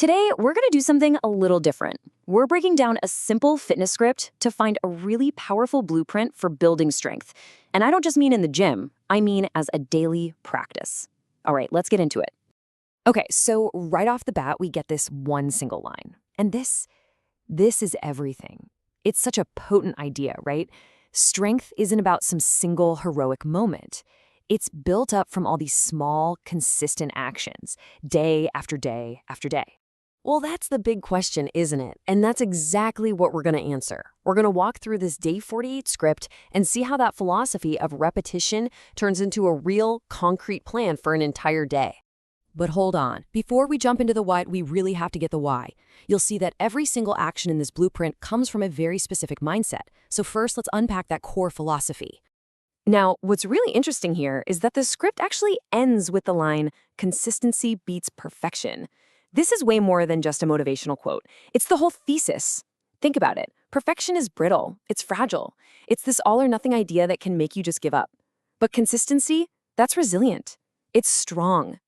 Today, we're going to do something a little different. We're breaking down a simple fitness script to find a really powerful blueprint for building strength. And I don't just mean in the gym, I mean as a daily practice. All right, let's get into it. Okay, so right off the bat, we get this one single line. And this is everything. It's such a potent idea, right? Strength isn't about some single heroic moment. It's built up from all these small, consistent actions, day after day after day. Well, that's the big question, isn't it? And that's exactly what we're going to answer. We're going to walk through this Day 48 script and see how that philosophy of repetition turns into a real, concrete plan for an entire day. But hold on. Before we jump into the what, we really have to get the why. You'll see that every single action in this blueprint comes from a very specific mindset. So first, let's unpack that core philosophy. Now, what's really interesting here is that the script actually ends with the line, "Consistency beats perfection." This is way more than just a motivational quote. It's the whole thesis. Think about it. Perfection is brittle. It's fragile. It's this all-or-nothing idea that can make you just give up. But consistency, that's resilient. It's strong.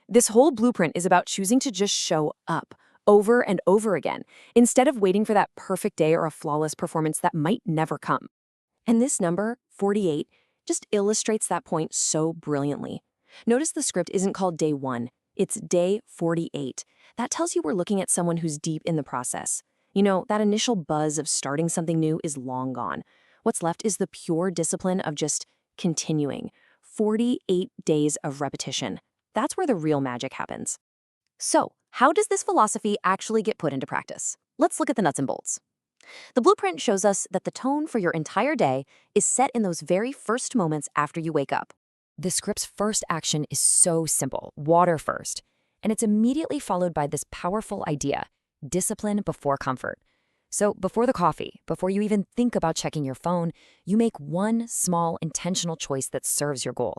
This whole blueprint is about choosing to just show up over and over again, instead of waiting for that perfect day or a flawless performance that might never come. And this number, 48, just illustrates that point so brilliantly. Notice the script isn't called Day 1. It's Day 48. That tells you we're looking at someone who's deep in the process. You know, that initial buzz of starting something new is long gone. What's left is the pure discipline of just continuing. 48 days of repetition. That's where the real magic happens. So, how does this philosophy actually get put into practice? Let's look at the nuts and bolts. The blueprint shows us that the tone for your entire day is set in those very first moments after you wake up. The script's first action is so simple, water first. And it's immediately followed by this powerful idea, discipline before comfort. So before the coffee, before you even think about checking your phone, you make one small intentional choice that serves your goal.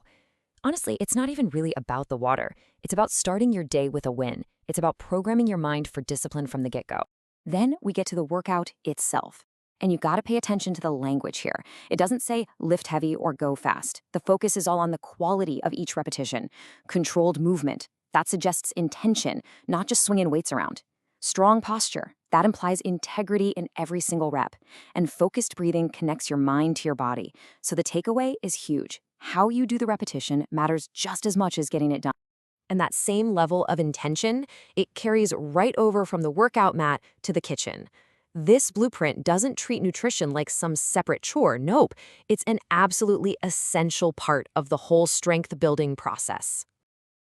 Honestly, it's not even really about the water. It's about starting your day with a win. It's about programming your mind for discipline from the get-go. Then we get to the workout itself. And you gotta pay attention to the language here. It doesn't say lift heavy or go fast. The focus is all on the quality of each repetition. Controlled movement, that suggests intention, not just swinging weights around. Strong posture, that implies integrity in every single rep. And focused breathing connects your mind to your body. So the takeaway is huge. How you do the repetition matters just as much as getting it done. And that same level of intention, it carries right over from the workout mat to the kitchen. This blueprint doesn't treat nutrition like some separate chore. Nope, it's an absolutely essential part of the whole strength building process.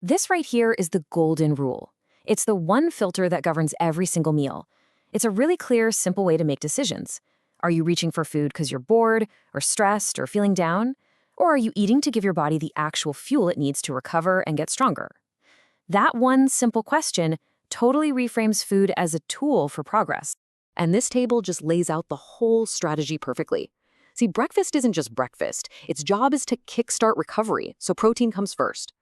This right here is the golden rule. It's the one filter that governs every single meal. It's a really clear, simple way to make decisions. Are you reaching for food because you're bored, or stressed, or feeling down? Or are you eating to give your body the actual fuel it needs to recover and get stronger? That one simple question totally reframes food as a tool for progress. And this table just lays out the whole strategy perfectly. See, breakfast isn't just breakfast. Its job is to kickstart recovery, so protein comes first.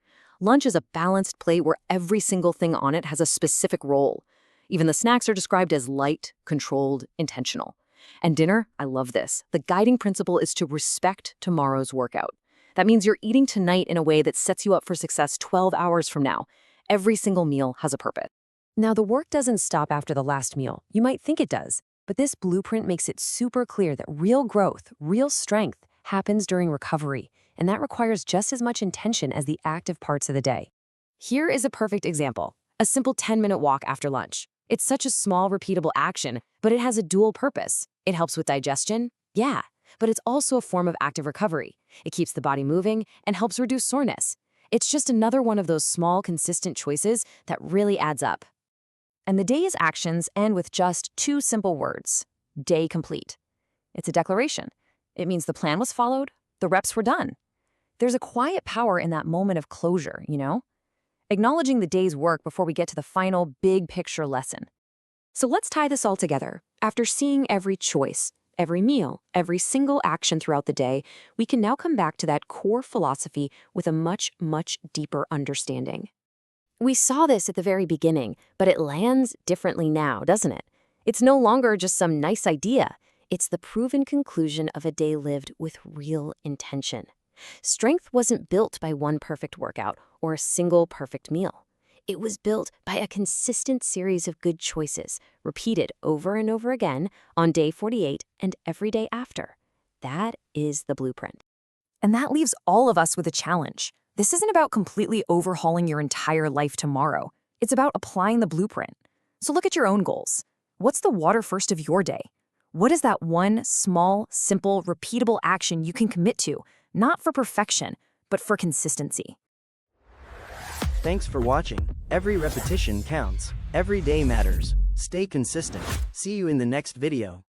Lunch is a balanced plate where every single thing on it has a specific role. Even the snacks are described as light, controlled, intentional. And dinner, I love this. The guiding principle is to respect tomorrow's workout. That means you're eating tonight in a way that sets you up for success 12 hours from now. Every single meal has a purpose. Now, the work doesn't stop after the last meal. You might think it does, but this blueprint makes it super clear that real growth, real strength happens during recovery, and that requires just as much intention as the active parts of the day. Here is a perfect example, a simple 10-minute walk after lunch. It's such a small, repeatable action, but it has a dual purpose. It helps with digestion, yeah, but it's also a form of active recovery. It keeps the body moving and helps reduce soreness. It's just another one of those small, consistent choices that really adds up. And the day's actions end with just two simple words: day complete. It's a declaration. It means the plan was followed, the reps were done. There's a quiet power in that moment of closure, you know? Acknowledging the day's work before we get to the final big picture lesson. So let's tie this all together. After seeing every choice, every meal, every single action throughout the day, we can now come back to that core philosophy with a much, much deeper understanding. We saw this at the very beginning, but it lands differently now, doesn't it? It's no longer just some nice idea. It's the proven conclusion of a day lived with real intention. Strength wasn't built by one perfect workout or a single perfect meal. It was built by a consistent series of good choices, repeated over and over again on day 48 and every day after. That is the blueprint. And that leaves all of us with a challenge. This isn't about completely overhauling your entire life tomorrow. It's about applying the blueprint. So look at your own goals. What's the water first of your day? What is that one small, simple, repeatable action you can commit to, not for perfection, but for consistency? Thanks for watching. Every repetition counts. Every day matters. Stay consistent. See you in the next video.